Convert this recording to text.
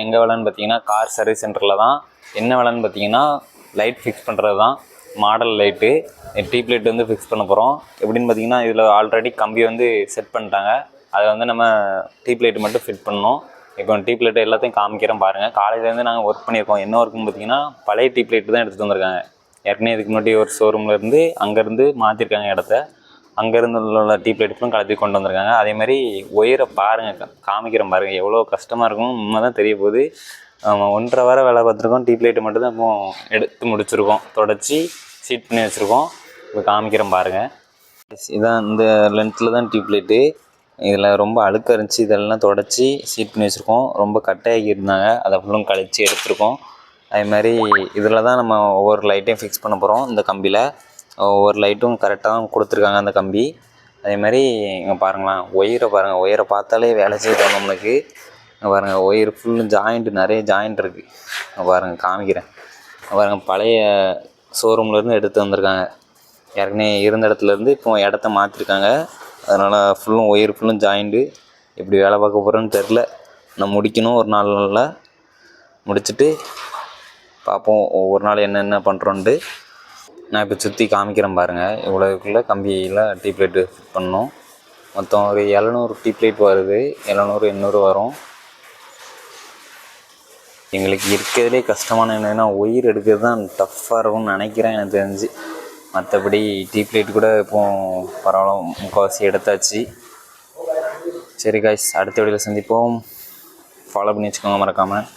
எங்கே வேலைன்னு பார்த்தீங்கன்னா கார் சர்வீஸ் சென்டரில் தான். என்ன வேலைன்னு பார்த்தீங்கன்னா லைட் ஃபிக்ஸ் பண்ணுறது தான். மாடல் லைட்டு டியூப் லைட் வந்து ஃபிக்ஸ் பண்ண போகிறோம். எப்படின்னு பார்த்தீங்கன்னா இதில் ஆல்ரெடி கம்பி வந்து செட் பண்ணிட்டாங்க. அதை வந்து நம்ம டியூப் லைட்டு மட்டும் ஃபிட் பண்ணணும். இப்போ டியூப் லைட்டு எல்லாத்தையும் காமிக்கிறேன் பாருங்கள். காலையிலேருந்து நாங்கள் ஒர்க் பண்ணியிருக்கோம். என்ன ஒர்க்குன்னு பார்த்தீங்கன்னா பழைய டியூப் லைட்டு தான் எடுத்துகிட்டு வந்திருக்காங்க. ஏற்கனவே இதுக்கு முன்னாடி ஒரு ஷோரூம்லேருந்து அங்கேருந்து மாற்றிருக்காங்க இடத்த. அங்கேருந்து உள்ள டியூப் லைட் ஃபுல்லும் கலத்தி கொண்டு வந்திருக்காங்க. அதேமாதிரி ஒயரை பாருங்கள், காமிக்கிறேன் பாருங்கள். எவ்வளோ கஷ்டமாக இருக்கும் உண்மை தான் தெரிய போகுது. 1.5 வாரம் வேலை பார்த்துருக்கோம். டியூப் லைட்டு மட்டும் தான் இப்போ எடுத்து முடிச்சுருக்கோம். தொடச்சி சீட் பண்ணி வச்சுருக்கோம். இப்போ காமிக்கிறேன் பாருங்கள். இதான் இந்த லென்த்தில் தான் டியூப் லைட்டு. இதில் ரொம்ப அழுக்காக இருந்துச்சு. இதெல்லாம் தொடச்சி சீட் பண்ணி வச்சுருக்கோம். ரொம்ப கட்டையாகி இருந்தாங்க. அதை ஃபுல்லும் கழித்து எடுத்துருக்கோம். அதேமாதிரி இதில் தான் நம்ம ஒவ்வொரு லைட்டையும் ஃபிக்ஸ் பண்ண போகிறோம். இந்த கம்பியில் ஒவ்வொரு லைட்டும் கரெக்டாக தான் கொடுத்துருக்காங்க அந்த கம்பி. அதேமாதிரி இங்கே பாருங்களேன், ஒயரை பாருங்கள். ஒயரை பார்த்தாலே வேலை செய்யணும் நம்மளுக்கு. இங்கே பாருங்கள், ஒயர் ஃபுல்லும் ஜாயிண்ட்டு, நிறைய ஜாயிண்ட் இருக்குது. இங்கே பாருங்கள், காமிக்கிறேன். பாருங்கள், பழைய ஷோரூம்லேருந்து எடுத்து வந்திருக்காங்க. ஏற்கனவே இருந்த இடத்துலேருந்து இப்போ இடத்த மாற்றிருக்காங்க. அதனால் ஃபுல்லும் ஒயர் ஃபுல்லும் ஜாயிண்ட்டு. எப்படி வேலை பார்க்க போகிறேன்னு தெரில. நான் முடிக்கணும் ஒரு 4 நாளில். முடிச்சுட்டு பார்ப்போம் ஒவ்வொரு நாள் என்னென்ன பண்ணுறோன்ட்டு. நான் இப்போ சுற்றி காமிக்கிறேன் பாருங்கள். இவ்வளோக்குள்ளே கம்பியில் டியூப் லைட்டு ஃபிட் பண்ணணும். மொத்தம் ஒரு 700 டியூப் லைட் வருது. 700 800 வரும். எங்களுக்கு இருக்கிறதுலே கஷ்டமான என்னென்னா ஒயர் எடுக்கிறது தான் டஃப்பாக இருக்கும்னு நினைக்கிறேன் எனக்கு தெரிஞ்சு. மற்றபடி டியூப் லைட் கூட இப்போது பரவாயில்ல, முக்கால்வாசி எடுத்தாச்சு. சரி காய்ஸ், அடுத்த வீடியோவில் சந்திப்போம். ஃபாலோ பண்ணி வச்சுக்கோங்க மறக்காமல்.